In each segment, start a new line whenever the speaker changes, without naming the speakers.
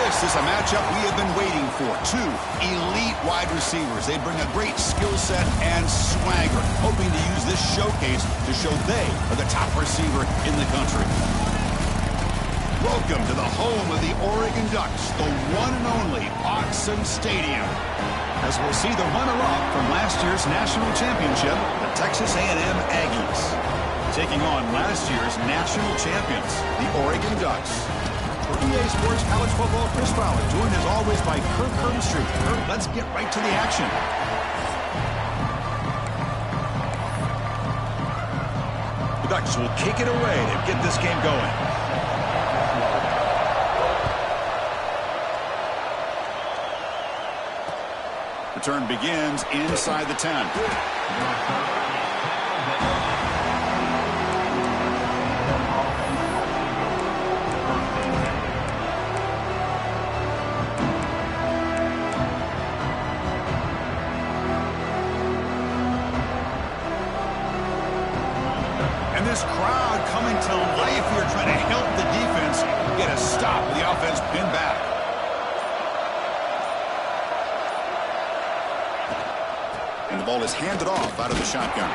This is a matchup we have been waiting for. Two elite wide receivers. They bring a great skill set and swagger, hoping to use this showcase to show they are the top receiver in the country. Welcome to the home of the Oregon Ducks, the one and only Autzen Stadium. As we'll see the runner-up from last year's national championship, the Texas A&M Aggies, taking on last year's national champions, the Oregon Ducks. For EA Sports College Football, Chris Fowler, joined as always by Kirk Herbstreit. Kirk, let's get right to the action. The Ducks will kick it away to get this game going. Return begins inside the 10. And this crowd coming to life here, trying to help the defense get a stop with the offense pinned back. And the ball is handed off out of the shotgun.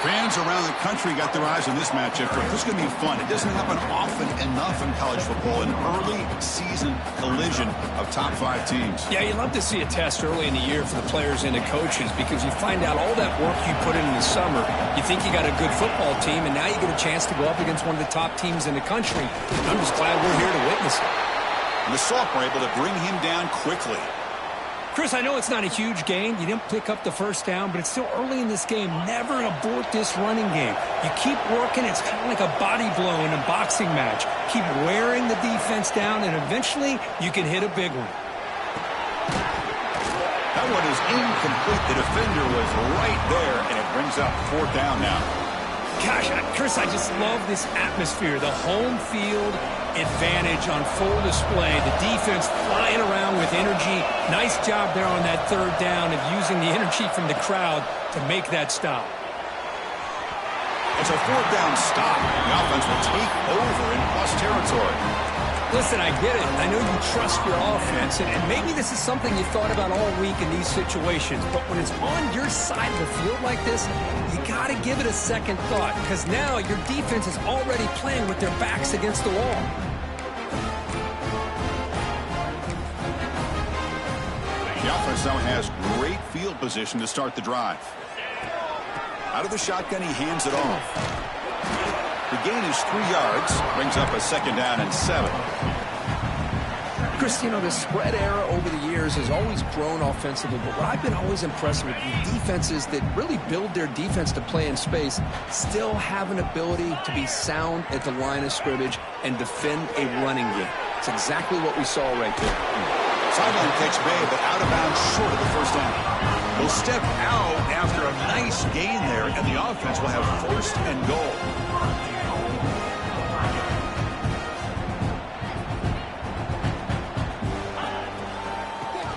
Fans around the country got their eyes on this matchup. This is going to be fun. It doesn't happen often enough in college football, an early season collision of top 5 teams.
Yeah, you love to see a test early in the year for the players and the coaches because you find out all that work you put in the summer. You think you got a good football team, and now you get a chance to go up against one of the top teams in the country. And I'm just glad we're here to witness it.
And the Soft were able to bring him down quickly.
Chris, I know it's not a huge game. You didn't pick up the first down, but it's still early in this game. Never abort this running game. You keep working. It's kind of like a body blow in a boxing match. Keep wearing the defense down, and eventually you can hit a big one.
That one is incomplete. The defender was right there, and it brings up 4th down now.
Gosh, Chris, I just love this atmosphere. The home field advantage on full display. The defense flying around with energy. Nice job there on that 3rd down of using the energy from the crowd to make that stop.
It's a 4th down stop. The offense will take over in plus territory.
Listen, I get it. I know you trust your offense, and maybe this is something you thought about all week in these situations, but when it's on your side of the field like this, you got to give it a second thought, because now your defense is already playing with their backs against the wall.
The offense now has great field position to start the drive. Out of the shotgun, he hands it off. The gain is 3 yards, brings up a 2nd down and 7.
Chris, you know, the spread era over the years has always grown offensively, but what I've been always impressed with defenses that really build their defense to play in space still have an ability to be sound at the line of scrimmage and defend a running game. It's exactly what we saw right there.
Sideline catch made, but out of bounds short of the 1st down. Will step out after a nice gain there, and the offense will have 1st and goal.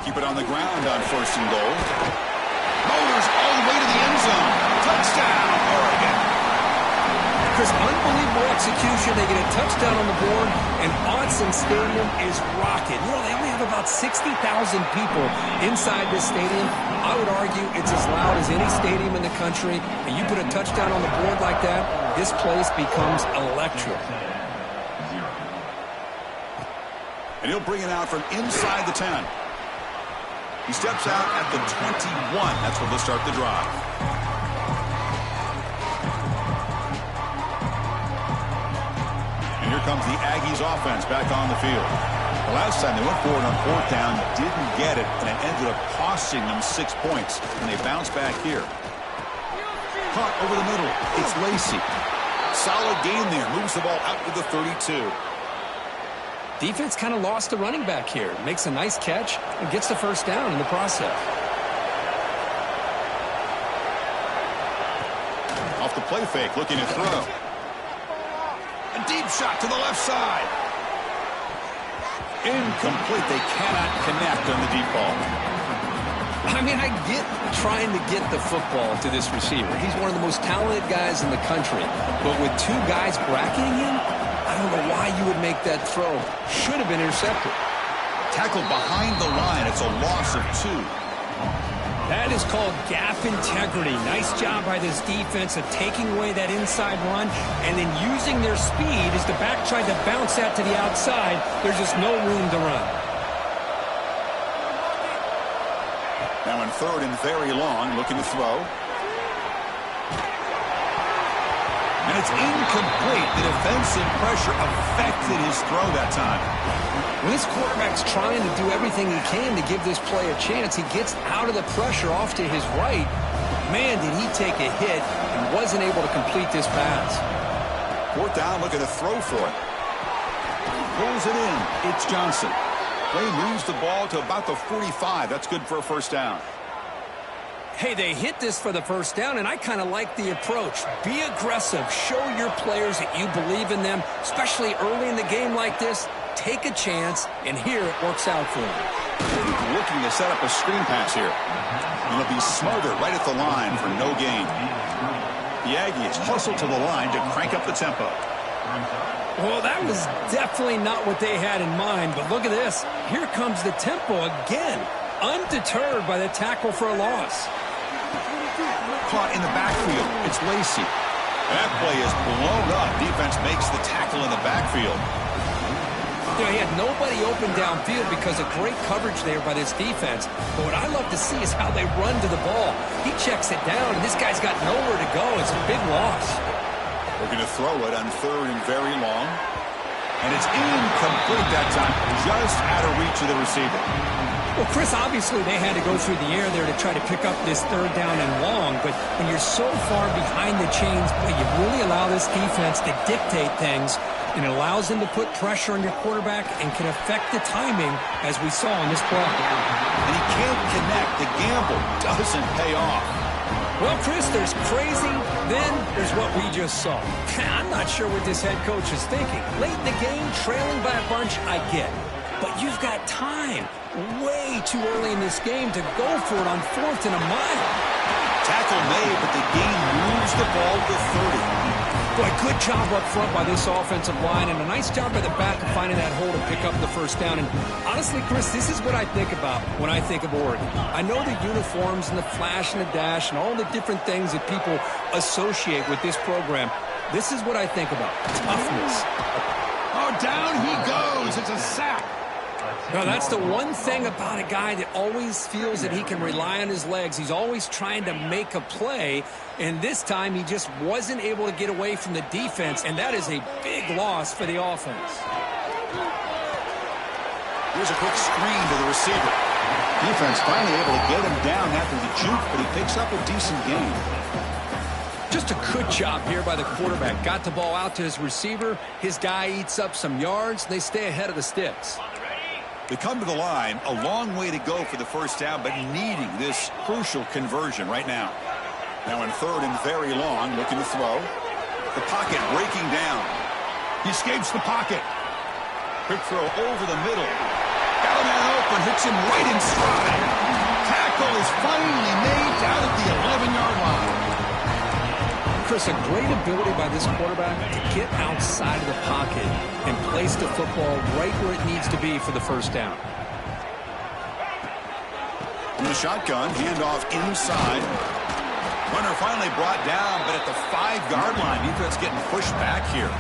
Keep it on the ground on 1st and goal. Motors all the way to the end zone. Touchdown, Oregon.
Chris, unbelievable execution. They get a touchdown on the board, and Autzen Stadium is rocking. You know, they only have about 60,000 people inside this stadium. I would argue it's as loud as any stadium in the country, and you put a touchdown on the board like that, this place becomes electric.
And he'll bring it out from inside the 10. He steps out at the 21. That's where they'll start the drive. And here comes the Aggies offense back on the field. The last time they went for it on 4th down, didn't get it, and it ended up costing them 6 points. And they bounce back here. Caught over the middle. It's Lacey. Solid gain there. Moves the ball out to the 32.
Defense kind of lost the running back here. Makes a nice catch and gets the 1st down in the process.
Off the play fake, looking to throw. A deep shot to the left side. Incomplete. They cannot connect on the deep ball.
I mean, I get trying to get the football to this receiver. He's one of the most talented guys in the country. But with 2 guys bracketing him, I don't know why you would make that throw. Should have been intercepted.
Tackled behind the line. It's a loss of 2.
That is called gap integrity. Nice job by this defense of taking away that inside run and then using their speed as the back tried to bounce that to the outside. There's just no room to run.
Now in 3rd and very long, looking to throw. And it's incomplete. The defensive pressure affected his throw that time.
When this quarterback's trying to do everything he can to give this play a chance, he gets out of the pressure off to his right. Man, did he take a hit and wasn't able to complete this pass.
4th down, looking to throw for it. Pulls it in. It's Johnson. Play moves the ball to about the 45. That's good for a 1st down.
Hey, they hit this for the 1st down, and I kind of like the approach. Be aggressive. Show your players that you believe in them, especially early in the game like this. Take a chance, and here it works out for him.
Looking to set up a screen pass here. And it'll be smothered right at the line for no gain. The Aggies hustle to the line to crank up the tempo.
Well, that was definitely not what they had in mind, but look at this. Here comes the tempo again, undeterred by the tackle for a loss.
Caught in the backfield. It's Lacey. That play is blown up. Defense makes the tackle in the backfield.
You know, he had nobody open downfield because of great coverage there by this defense. But what I love to see is how they run to the ball. He checks it down, and this guy's got nowhere to go. It's a big loss.
Looking to throw it on 3rd and very long. And it's incomplete that time. Just out of reach of the receiver.
Well, Chris, obviously they had to go through the air there to try to pick up this 3rd down and long. But when you're so far behind the chains, you really allow this defense to dictate things. And it allows them to put pressure on your quarterback and can affect the timing, as we saw in this play.
And he can't connect. The gamble doesn't pay off.
Well, Chris, there's crazy, then there's what we just saw. I'm not sure what this head coach is thinking. Late in the game, trailing by a bunch, I get. But you've got time, way too early in this game, to go for it on 4th and a mile.
Tackle made, but the game moves the ball to 30.
Boy, good job up front by this offensive line, and a nice job by the back of finding that hole to pick up the 1st down. And honestly, Chris, this is what I think about when I think of Oregon. I know the uniforms and the flash and the dash and all the different things that people associate with this program. This is what I think about: toughness.
Oh, down he goes. It's a sack.
No, that's the one thing about a guy that always feels that he can rely on his legs. He's always trying to make a play, and this time he just wasn't able to get away from the defense, and that is a big loss for the offense.
Here's a quick screen to the receiver. Defense finally able to get him down after the juke, but he picks up a decent gain.
Just a good job here by the quarterback. Got the ball out to his receiver. His guy eats up some yards. They stay ahead of the sticks.
They come to the line, a long way to go for the 1st down, but needing this crucial conversion right now. Now in 3rd and very long, looking to throw. The pocket breaking down. He escapes the pocket. Quick throw over the middle. Got him out open, hits him right in stride. Tackle is finally made down at the 11-yard line.
Chris, a great ability by this quarterback to get outside of the pocket and place the football right where it needs to be for the 1st down.
In the shotgun, handoff inside. Runner finally brought down, but at the 5-yard line, defense getting pushed back here.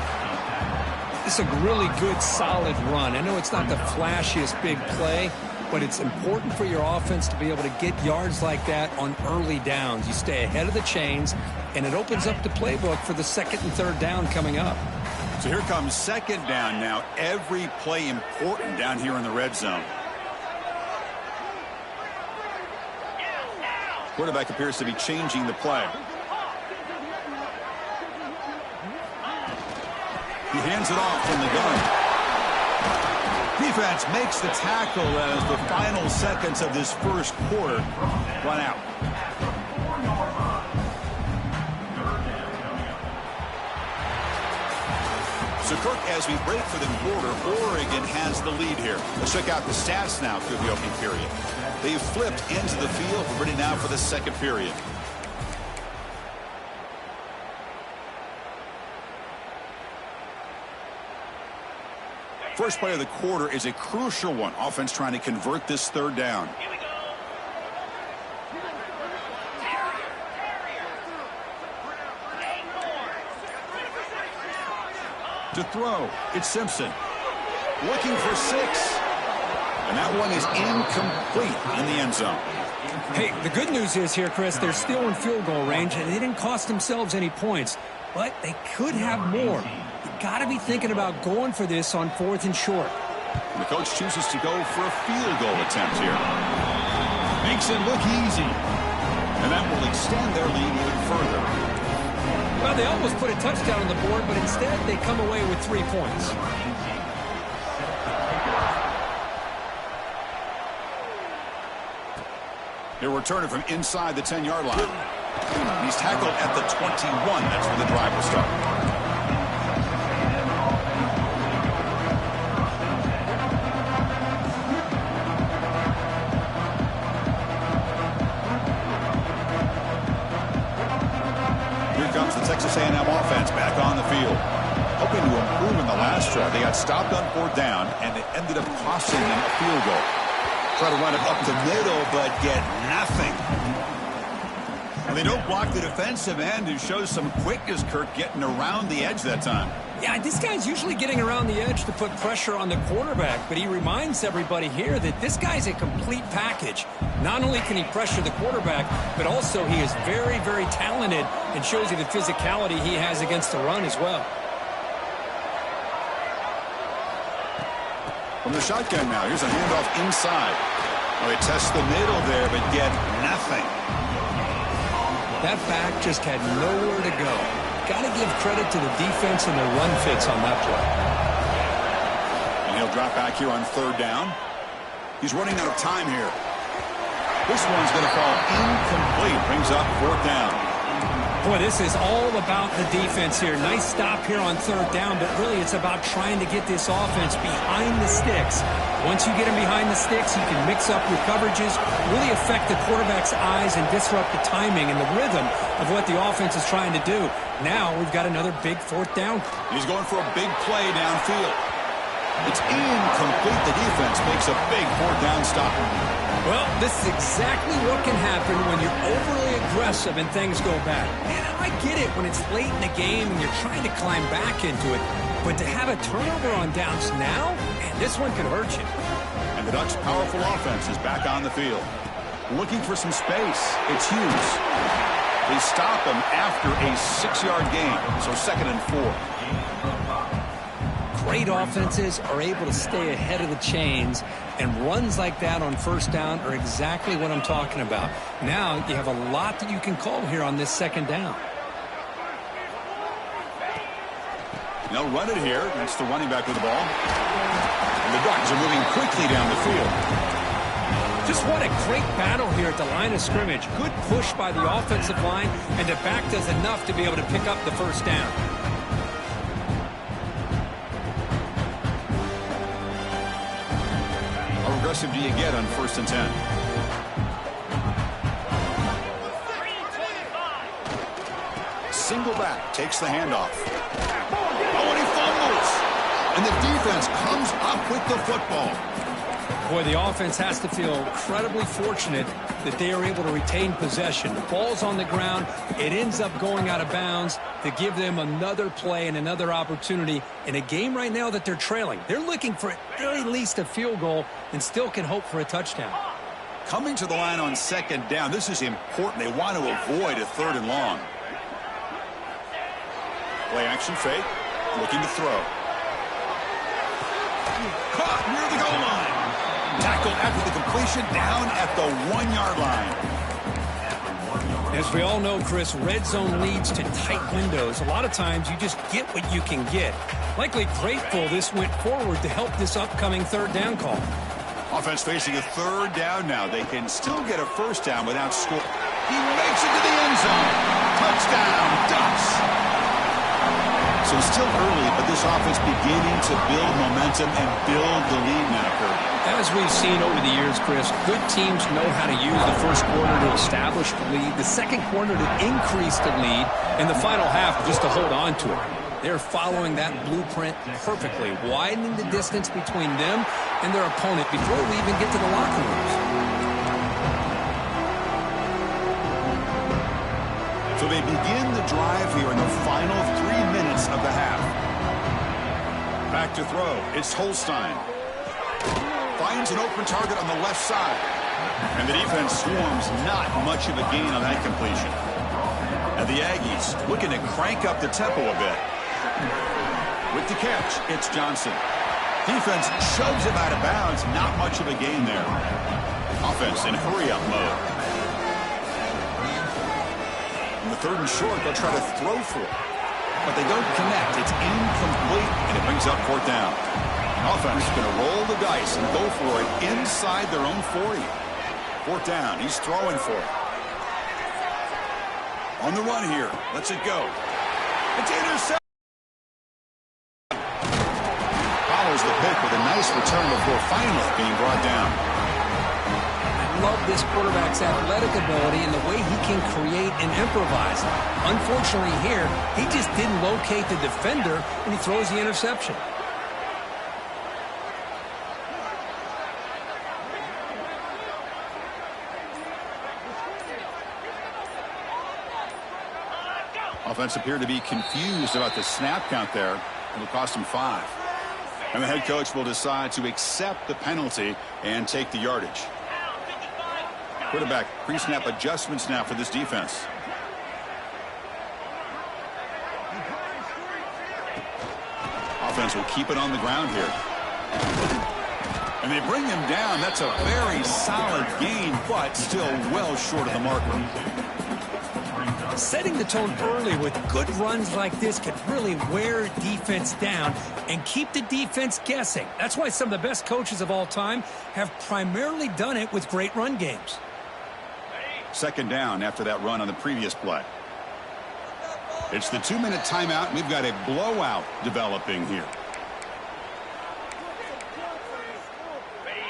It's a really good, solid run. I know it's not the flashiest big play, but it's important for your offense to be able to get yards like that on early downs. You stay ahead of the chains, and it opens up the playbook for the 2nd and 3rd down coming up.
So here comes 2nd down now. Every play important down here in the red zone. Quarterback appears to be changing the play. He hands it off from the gun. Defense makes the tackle as the final seconds of this 1st quarter run out. So, Kirk, as we break for the quarter, Oregon has the lead here. Let's check out the stats now through the opening period. They've flipped into the field. We're ready now for the 2nd period. First play of the quarter is a crucial one. Offense trying to convert this third down. To throw, it's Simpson. Looking for 6. And that one is incomplete in the end zone.
Hey, the good news is here, Chris, they're still in field goal range, and they didn't cost themselves any points. But they could have more. You got to be thinking about going for this on 4th and short.
And the coach chooses to go for a field goal attempt here. Makes it look easy. And that will extend their lead even further.
Well, they almost put a touchdown on the board, but instead they come away with 3 points.
He'll return it from inside the 10-yard line. He's tackled at the 21. That's where the drive will start. Here comes the Texas A&M offense back on the field. Hoping to improve in the last drive. They got stopped on 4th down, and it ended up costing them a field goal. Try to run it up the middle, but get nothing. And they don't block the defensive end, who shows some quickness, Kirk, getting around the edge that time.
Yeah, this guy's usually getting around the edge to put pressure on the quarterback, but he reminds everybody here that this guy's a complete package. Not only can he pressure the quarterback, but also he is very, very talented and shows you the physicality he has against the run as well.
From the shotgun now, here's a handoff inside. Oh, they test the middle there, but get nothing.
That back just had nowhere to go. Got to give credit to the defense and their run fits on that play.
And he'll drop back here on 3rd down. He's running out of time here. This one's going to fall incomplete. Brings up 4th down.
Boy, this is all about the defense here. Nice stop here on 3rd down, but really it's about trying to get this offense behind the sticks. Once you get him behind the sticks, you can mix up your coverages, really affect the quarterback's eyes and disrupt the timing and the rhythm of what the offense is trying to do. Now we've got another big 4th down.
He's going for a big play downfield. It's incomplete. The defense makes a big 4th down stop.
Well, this is exactly what can happen when you're overly aggressive and things go bad. Man, I get it when it's late in the game and you're trying to climb back into it. But to have a turnover on downs now, man, this one could hurt you.
And the Ducks' powerful offense is back on the field. Looking for some space. It's Hughes. They stop him after a 6-yard gain. So 2nd and 4.
Great offenses are able to stay ahead of the chains, and runs like that on 1st down are exactly what I'm talking about. Now you have a lot that you can call here on this 2nd down.
They'll run it here. That's the running back with the ball. And the Ducks are moving quickly down the field.
Just what a great battle here at the line of scrimmage. Good push by the offensive line, and the back does enough to be able to pick up the 1st down.
How aggressive do you get on 1st and 10? Single back, takes the handoff. Oh, and he fumbles. And the defense comes up with the football.
Boy, the offense has to feel incredibly fortunate that they are able to retain possession. The ball's on the ground. It ends up going out of bounds to give them another play and another opportunity in a game right now that they're trailing. They're looking for at very least a field goal and still can hope for a touchdown.
Coming to the line on 2nd down, this is important. They want to avoid a 3rd and long. Play action fake, looking to throw. Caught near the goal line. Tackled after the completion, down at the 1-yard line.
As we all know, Chris, red zone leads to tight windows. A lot of times you just get what you can get. Likely grateful this went forward to help this upcoming 3rd down call.
Offense facing a 3rd down now. They can still get a 1st down without score. He makes it to the end zone. Touchdown, Ducks. So still early, but this offense beginning to build momentum and build the lead now, Kurt.
As we've seen over the years, Chris, good teams know how to use the 1st quarter to establish the lead, the 2nd quarter to increase the lead, and the final half just to hold on to it. They're following that blueprint perfectly, widening the distance between them and their opponent before we even get to the locker rooms.
So they begin the drive here in the final 3 minutes of the half. Back to throw. It's Holstein. Finds an open target on the left side. And the defense swarms, not much of a gain on that completion. And the Aggies looking to crank up the tempo a bit. With the catch, it's Johnson. Defense shoves him out of bounds. Not much of a gain there. Offense in hurry-up mode. In the third and short, they'll try to throw for it. But they don't connect. It's incomplete, and it brings up fourth down. Offense is going to roll the dice and go for it inside their own 40. Fourth down. He's throwing for it. On the run here. Lets it go. It's intercepted. Follows the pick with a nice return before finally being brought down.
I love this quarterback's athletic ability and the way he can create and improvise. Unfortunately here, he just didn't locate the defender and he throws the interception.
Offense appeared to be confused about the snap count there. It'll cost him 5. And the head coach will decide to accept the penalty and take the yardage. Quarterback pre-snap adjustments now for this defense. Offense will keep it on the ground here. And they bring him down. That's a very solid gain, but still well short of the marker.
Setting the tone early with good runs like this can really wear defense down and keep the defense guessing. That's why some of the best coaches of all time have primarily done it with great run games.
Second down after that run on the previous play. It's the 2-minute timeout. We've got a blowout developing here.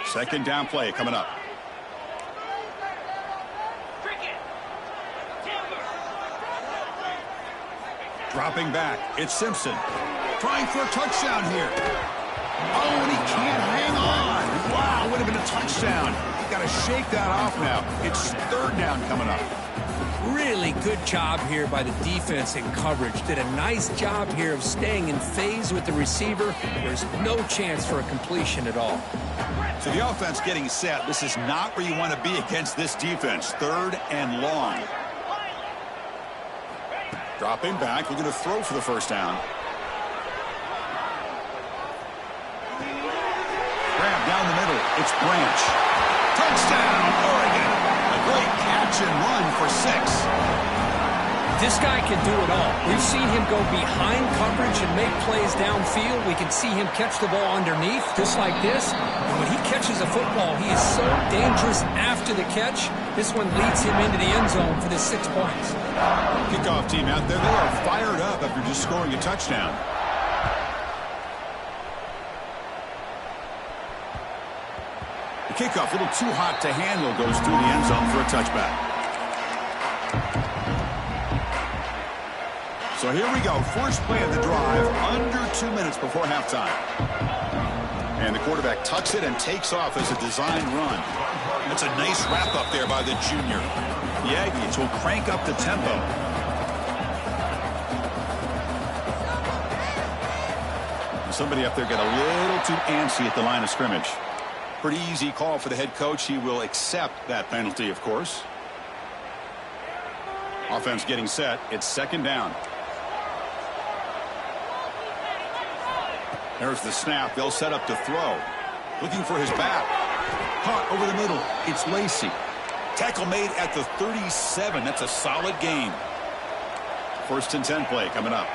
Second down play coming up. Dropping back, it's Simpson. Trying for a touchdown here. Oh, and he can't hang on. Wow, would have been a touchdown. Got to shake that off now. It's third down coming up.
Really good job here by the defense in coverage. Did a nice job here of staying in phase with the receiver. There's no chance for a completion at all.
So the offense getting set. This is not where you want to be against this defense. Third and long. Dropping back, looking to throw for the first down. Grab down the middle. It's Branch. Touchdown, Oregon. A great catch and run for 6.
This guy can do it all. We've seen him go behind coverage and make plays downfield. We can see him catch the ball underneath, just like this. And when he catches a football, he is so dangerous after the catch. This one leads him into the end zone for the 6 points.
Kickoff team out there. They are fired up after just scoring a touchdown. The kickoff, a little too hot to handle, goes through the end zone for a touchback. So here we go. First play of the drive, under 2 minutes before halftime. And the quarterback tucks it and takes off as a design run. That's a nice wrap up there by the junior. The Aggies will crank up the tempo. Somebody up there got a little too antsy at the line of scrimmage. Pretty easy call for the head coach. He will accept that penalty, of course. Offense getting set. It's second down. There's the snap. They'll set up to throw. Looking for his back. Caught over the middle. It's Lacey. Tackle made at the 37. That's a solid gain. First and 10 play coming up.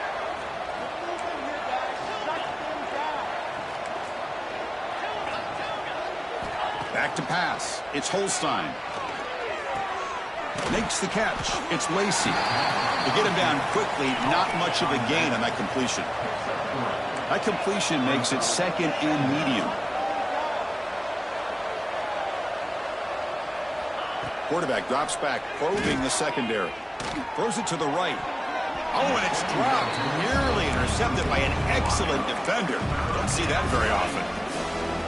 Back to pass. It's Holstein. Makes the catch. It's Lacey. To get him down quickly, not much of a gain on that completion. That completion makes it second and medium. Quarterback drops back, probing the secondary. Throws it to the right. Oh, and it's dropped. Nearly intercepted by an excellent defender. Don't see that very often.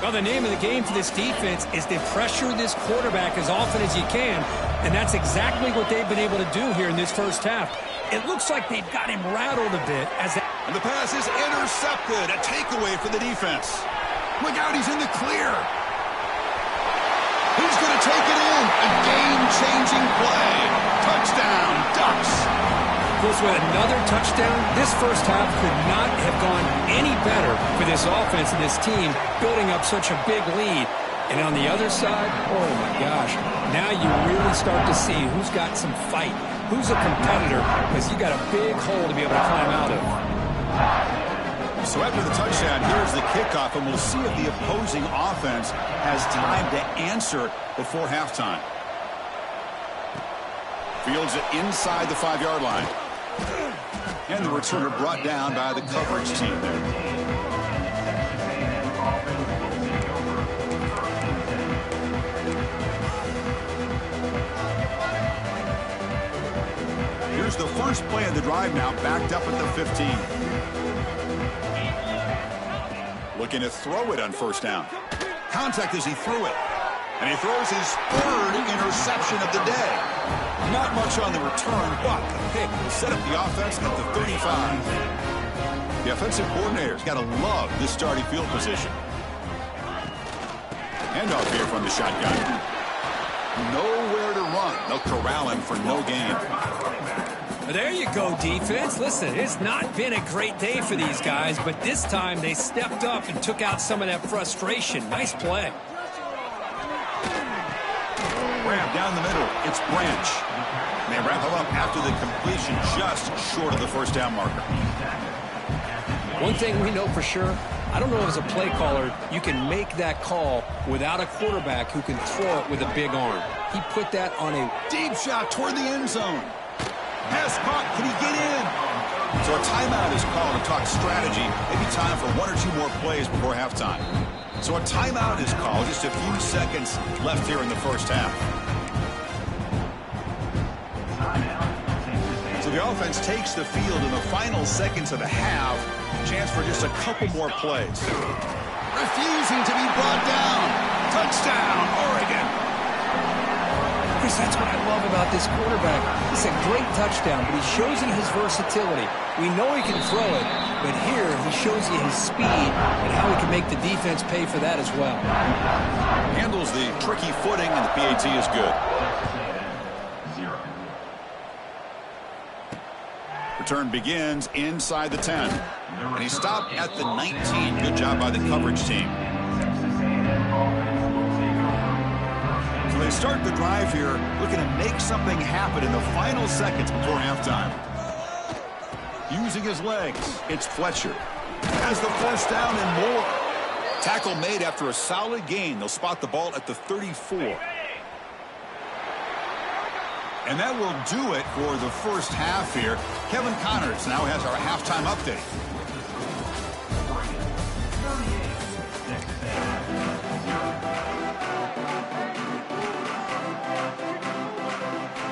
Well, the name of the game for this defense is to pressure this quarterback as often as you can, and that's exactly what they've been able to do here in this first half. It looks like they've got him rattled a bit.
And the pass is intercepted. A takeaway for the defense. Look out, he's in the clear. He's going to take it in. A game-changing play. Touchdown, Ducks.
With another touchdown, this first half could not have gone any better for this offense and this team, building up such a big lead. And on the other side, oh my gosh, now you really start to see who's got some fight, who's a competitor, because you got a big hole to be able to climb out of.
So after the touchdown, here's the kickoff, and we'll see if the opposing offense has time to answer before halftime. Fields it inside the 5-yard line. And the returner brought down by the coverage team there. Here's the first play of the drive now, backed up at the 15. Looking to throw it on first down. Contact as he threw it. And he throws his third interception of the day. Not much on the return, but the pick will set up the offense at the 35. The offensive coordinator's got to love this starting field position. Handoff here from the shotgun. Nowhere to run. They'll corral him for no gain.
There you go, defense. Listen, it's not been a great day for these guys, but this time they stepped up and took out some of that frustration. Nice play.
Grab down the middle. It's Branch. And they wrap him up after the completion, just short of the first down marker.
One thing we know for sure, I don't know as a play caller, you can make that call without a quarterback who can throw it with a big arm. He put that on a
deep shot toward the end zone. Pass caught. Can he get in? So a timeout is called to talk strategy. Maybe time for one or two more plays before halftime. So a timeout is called. Just a few seconds left here in the first half. So the offense takes the field in the final seconds of the half. Chance for just a couple more plays. Refusing to be brought down. Touchdown, Oregon.
Chris, that's what I love about this quarterback. It's a great touchdown, but he shows you his versatility. We know he can throw it, but here he shows you his speed and how he can make the defense pay for that as well.
Handles the tricky footing, and the PAT is good. Return begins inside the 10. And he stopped at the 19. Good job by the coverage team. So they start the drive here, looking to make something happen in the final seconds before halftime. Using his legs, it's Fletcher. Has the first down and more. Tackle made after a solid gain. They'll spot the ball at the 34. And that will do it for the first half here. Kevin Connors now has our halftime update.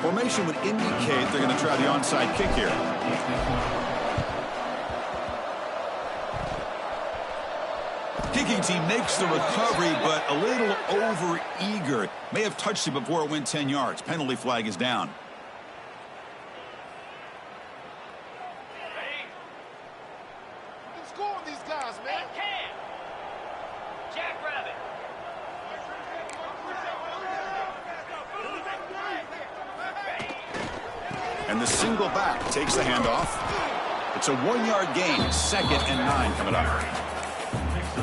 Formation would indicate they're going to try the onside kick here. Kicking team makes the recovery, but a little over-eager. May have touched it before it went 10 yards. Penalty flag is down.
Who's scoring these guys, man? Jackrabbit.
And the single back takes the handoff. It's a 1-yard gain. 2nd and 9 coming up.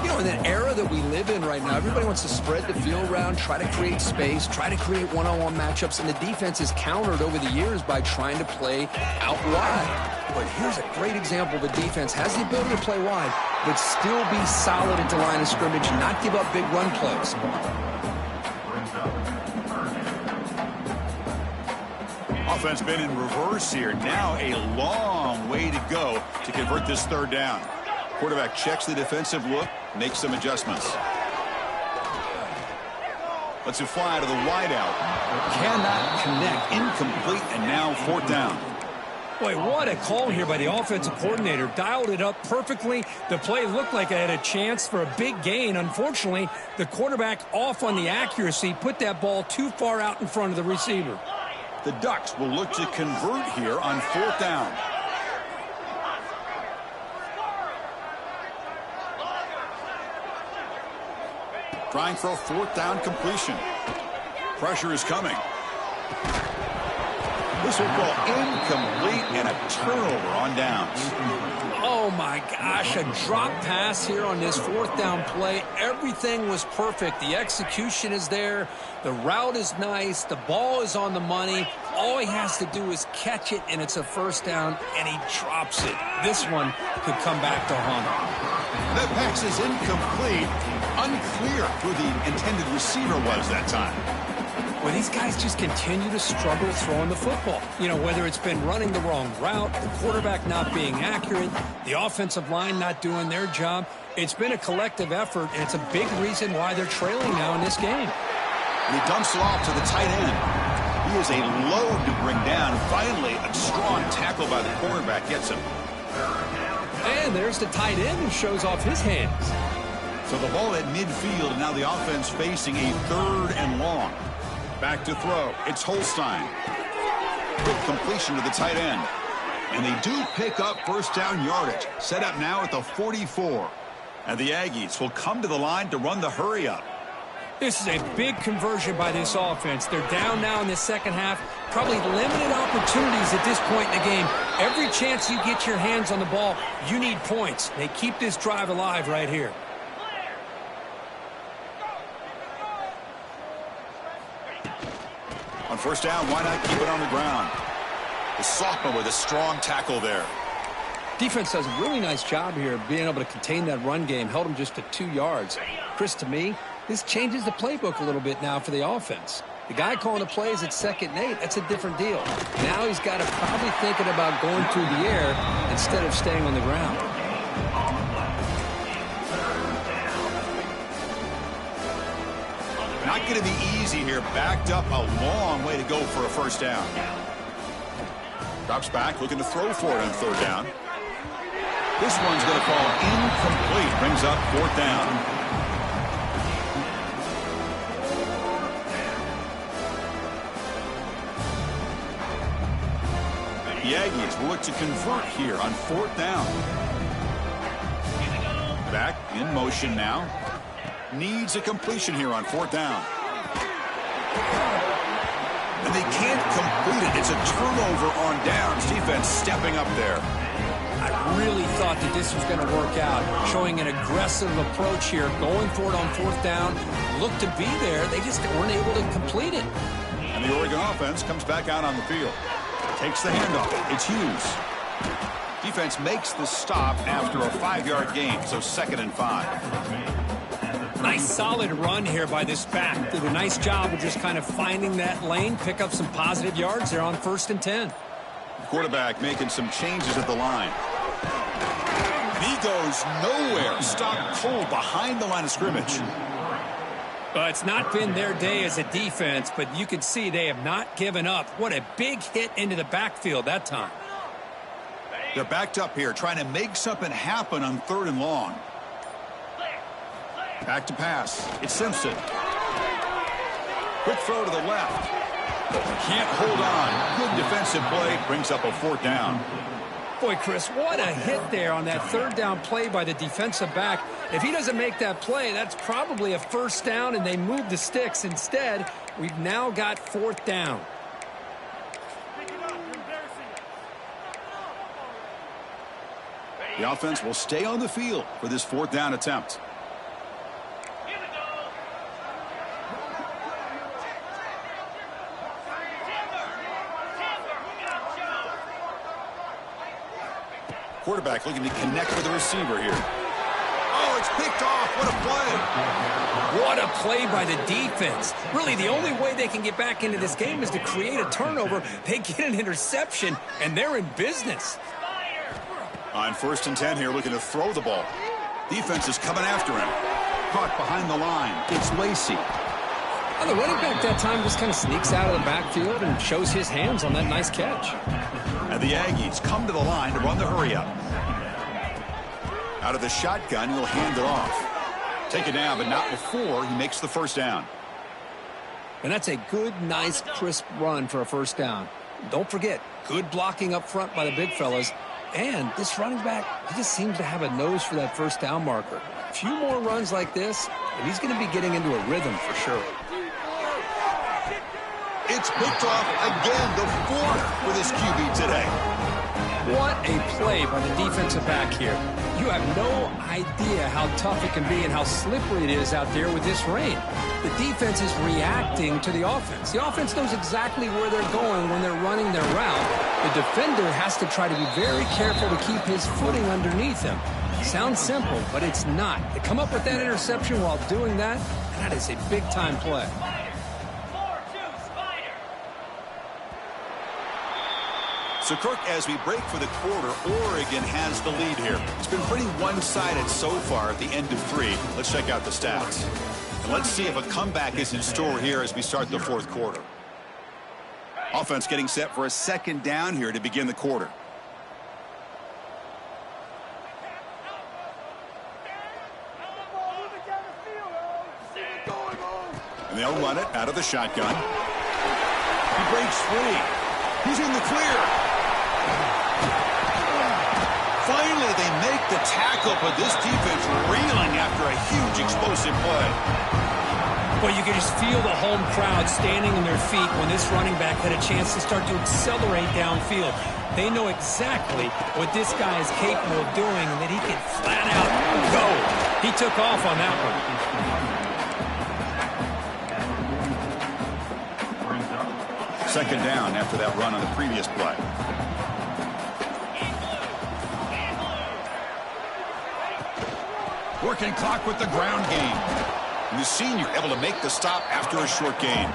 You know, in the era that we live in right now, everybody wants to spread the field around, try to create space, try to create one-on-one matchups, and the defense is countered over the years by trying to play out wide. But here's a great example. The defense has the ability to play wide, but still be solid at the line of scrimmage, not give up big run plays.
Offense been in reverse here. Now a long way to go to convert this third down. Quarterback checks the defensive look, makes some adjustments. Lets it fly to the wideout. Cannot connect. Incomplete, and now 4th down.
Boy, what a call here by the offensive coordinator. Dialed it up perfectly. The play looked like it had a chance for a big gain. Unfortunately, the quarterback off on the accuracy, put that ball too far out in front of the receiver.
The Ducks will look to convert here on 4th down. Trying for a 4th down completion. Pressure is coming. This will go incomplete and a turnover on downs.
Oh my gosh, a drop pass here on this 4th down play. Everything was perfect. The execution is there. The route is nice. The ball is on the money. All he has to do is catch it, and it's a 1st down, and he drops it. This one could come back to haunt him.
That pass is incomplete. Unclear who the intended receiver was that time.
Well, these guys just continue to struggle throwing the football. You know, whether it's been running the wrong route, the quarterback not being accurate, the offensive line not doing their job. It's been a collective effort, and it's a big reason why they're trailing now in this game.
And he dumps it off to the tight end. He is a load to bring down. Finally, a strong tackle by the quarterback gets him.
And there's the tight end who shows off his hands.
So the ball at midfield, and now the offense facing a 3rd and long. Back to throw. It's Holstein. Quick completion to the tight end. And they do pick up 1st down yardage. Set up now at the 44. And the Aggies will come to the line to run the hurry up.
This is a big conversion by this offense. They're down now in the second half. Probably limited opportunities at this point in the game. Every chance you get your hands on the ball, you need points. They keep this drive alive right here.
On 1st down, why not keep it on the ground? The sophomore with a strong tackle there.
Defense does a really nice job here of being able to contain that run game. Held them just to 2 yards. Chris, to me, this changes the playbook a little bit now for the offense. The guy calling the plays at 2nd and 8, that's a different deal. Now he's got to probably thinking about going through the air instead of staying on the ground.
Not going to be easy here. Backed up a long way to go for a 1st down. Drops back, looking to throw for it on 3rd down. This one's going to fall incomplete. Brings up 4th down. The Aggies will look to convert here on 4th down. Back in motion now. Needs a completion here on 4th down. And they can't complete it. It's a turnover on downs. Defense stepping up there.
I really thought that this was going to work out. Showing an aggressive approach here. Going for it on 4th down. Looked to be there. They just weren't able to complete it.
And the Oregon offense comes back out on the field. Takes the handoff. It's Hughes. Defense makes the stop after a 5-yard gain, so 2nd and 5.
Nice solid run here by this back. Did a nice job of just kind of finding that lane, pick up some positive yards there on 1st and 10.
Quarterback making some changes at the line. And he goes nowhere. Stopped cold behind the line of scrimmage.
It's not been their day as a defense, but you can see they have not given up. What a big hit into the backfield that time.
They're backed up here, trying to make something happen on 3rd and long. Back to pass. It's Simpson. Quick throw to the left. Can't hold on. Good defensive play. Brings up a 4th down.
Boy, Chris, what a hit there on that 3rd down play by the defensive back. If he doesn't make that play, that's probably a 1st down, and they move the sticks. Instead, we've now got 4th down.
The offense will stay on the field for this 4th down attempt. Quarterback looking to connect with the receiver here. Oh, it's picked off. What a play.
What a play by the defense. Really, the only way they can get back into this game is to create a turnover. They get an interception, and they're in business.
On 1st and 10 here, looking to throw the ball. Defense is coming after him. Caught behind the line. It's Lacey.
The running back that time just kind of sneaks out of the backfield and shows his hands on that nice catch.
And the Aggies come to the line to run the hurry-up. Out of the shotgun, he'll hand it off. Take it down, but not before he makes the first down.
And that's a good, nice, crisp run for a first down. Don't forget, good blocking up front by the big fellas. And this running back, he just seems to have a nose for that first down marker. A few more runs like this, and he's going to be getting into a rhythm for sure.
It's picked off again, the fourth for this QB today.
What a play by the defensive back here. You have no idea how tough it can be and how slippery it is out there with this rain. The defense is reacting to the offense. The offense knows exactly where they're going when they're running their route. The defender has to try to be very careful to keep his footing underneath him. Sounds simple, but it's not. To come up with that interception while doing that, that is a big-time play.
So, Kirk, as we break for the quarter, Oregon has the lead here. It's been pretty one-sided so far at the end of 3. Let's check out the stats. And let's see if a comeback is in store here as we start the fourth quarter. Offense getting set for a second down here to begin the quarter. And they'll run it out of the shotgun. He breaks free. He's in the clear. Finally, they make the tackle, but this defense reeling after a huge explosive play.
Well, you can just feel the home crowd standing on their feet when this running back had a chance to start to accelerate downfield. They know exactly what this guy is capable of doing and that he can flat out go. He took off on that one.
Second down after that run on the previous play. Working clock with the ground game. And the senior able to make the stop after a short gain.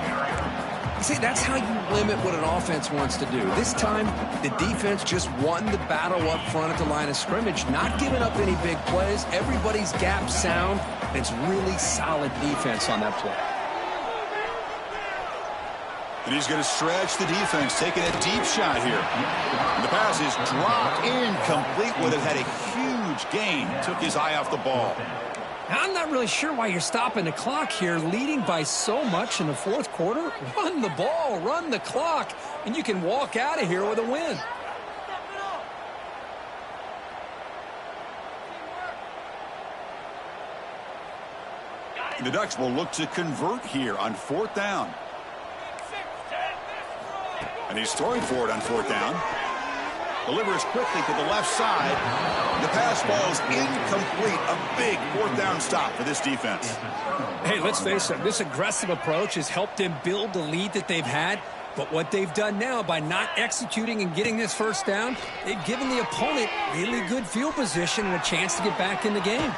See, that's how you limit what an offense wants to do. This time, the defense just won the battle up front at the line of scrimmage, not giving up any big plays. Everybody's gap sound. It's really solid defense on that play.
And he's going to stretch the defense, taking a deep shot here. And the pass is dropped incomplete. Would have had a huge gain. Took his eye off the ball.
I'm not really sure why you're stopping the clock here, leading by so much in the fourth quarter. Run the ball, run the clock, and you can walk out of here with a win.
The Ducks will look to convert here on fourth down. And he's throwing for it on fourth down. Delivers quickly to the left side. The pass ball is incomplete. A big fourth down stop for this defense.
Hey, let's face it. This aggressive approach has helped them build the lead that they've had. But what they've done now by not executing and getting this first down, they've given the opponent really good field position and a chance to get back in the game.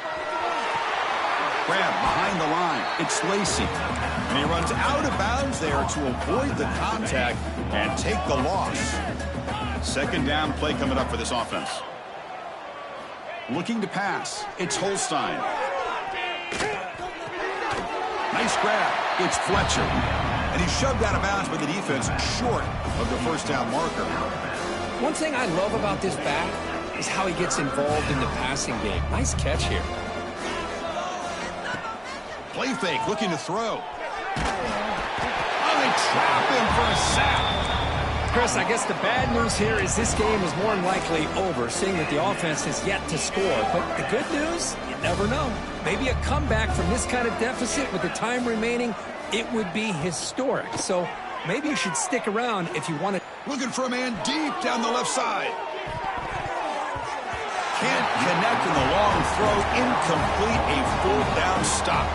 Grab behind the line. It's Lacey. And he runs out of bounds there to avoid the contact and take the loss. Second down play coming up for this offense. Looking to pass. It's Holstein. Nice grab. It's Fletcher. And he's shoved out of bounds by the defense short of the first down marker.
One thing I love about this back is how he gets involved in the passing game. Nice catch here.
Play fake, looking to throw. Oh, they trap him for a sack.
Chris, I guess the bad news here is this game is more than likely over, seeing that the offense has yet to score. But the good news, you never know. Maybe a comeback from this kind of deficit with the time remaining, it would be historic. So maybe you should stick around if you want to.
Looking for a man deep down the left side. Can't connect in the long throw. Incomplete, a fourth down stop.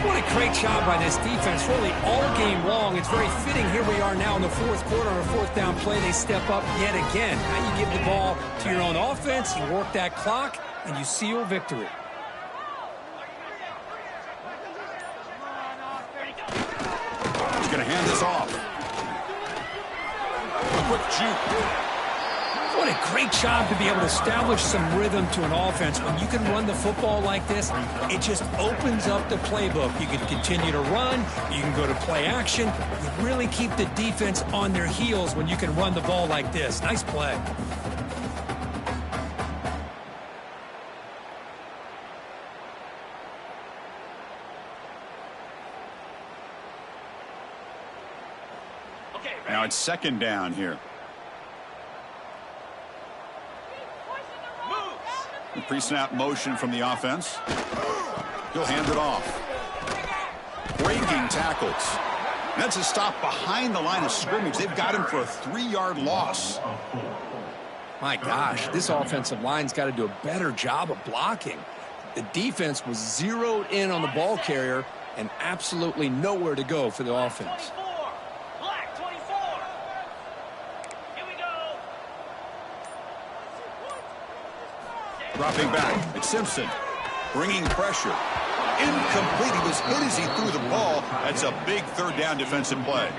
What a great job by this defense, really all game long. It's very fitting. Here we are now in the fourth quarter on a fourth down play. They step up yet again. Now you give the ball to your own offense, you work that clock, and you seal victory. He's
going to hand this off. A quick juke.
What doing a great job to be able to establish some rhythm to an offense. When you can run the football like this, it just opens up the playbook. You can continue to run. You can go to play action. You really keep the defense on their heels when you can run the ball like this. Nice play.
Now it's second down here. The pre-snap motion from the offense. He'll hand it off. Breaking tackles. That's a stop behind the line of scrimmage. They've got him for a 3-yard loss.
My gosh, this offensive line's got to do a better job of blocking. The defense was zeroed in on the ball carrier and absolutely nowhere to go for the offense.
Dropping back, it's Simpson. Bringing pressure. Incomplete. He was hit as he threw the ball. That's a big third down defensive play.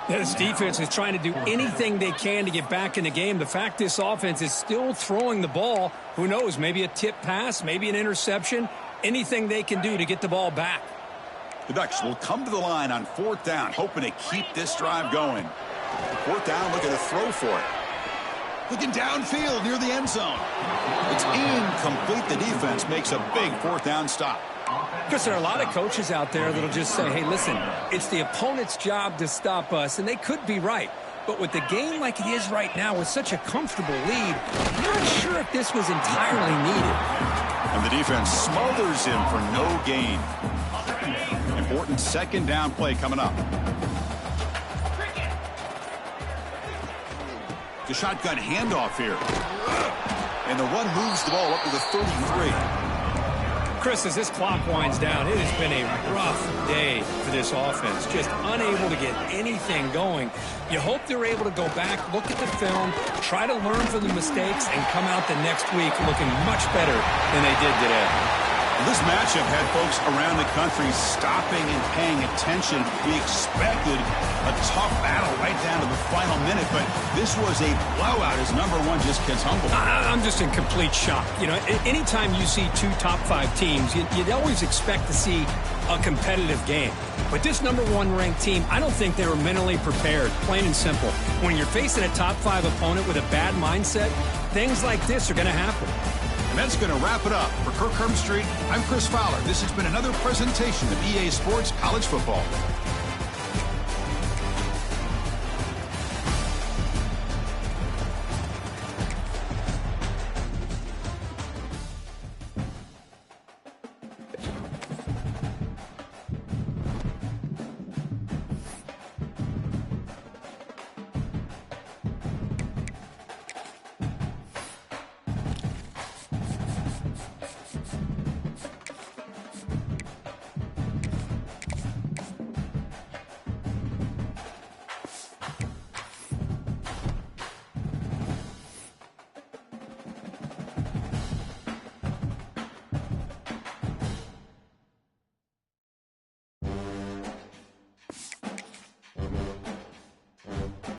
This defense is trying to do anything they can to get back in the game. The fact this offense is still throwing the ball, who knows, maybe a tip pass, maybe an interception, anything they can do to get the ball back.
The Ducks will come to the line on 4th down, hoping to keep this drive going. 4th down, looking to throw for it. Looking downfield near the end zone. It's incomplete. The defense makes a big 4th down stop.
Because there are a lot of coaches out there that'll just say, hey, listen, it's the opponent's job to stop us, and they could be right. But with the game like it is right now with such a comfortable lead, I'm not sure if this was entirely needed.
And the defense smothers him for no gain. Important 2nd down play coming up. The shotgun handoff here. And the run moves the ball up to the 33.
Chris, as this clock winds down, it has been a rough day for this offense. Just unable to get anything going. You hope they're able to go back, look at the film, try to learn from the mistakes, and come out the next week looking much better than they did today.
This matchup had folks around the country stopping and paying attention. We expected a tough battle right down to the final minute, but this was a blowout as number one just gets humbled.
I'm just in complete shock. You know, anytime you see 2 top 5 teams, you'd always expect to see a competitive game. But this number 1 ranked team, I don't think they were mentally prepared, plain and simple. When you're facing a top 5 opponent with a bad mindset, things like this are going to happen.
And that's going to wrap it up. For Kirk Street, I'm Chris Fowler. This has been another presentation of EA Sports College Football.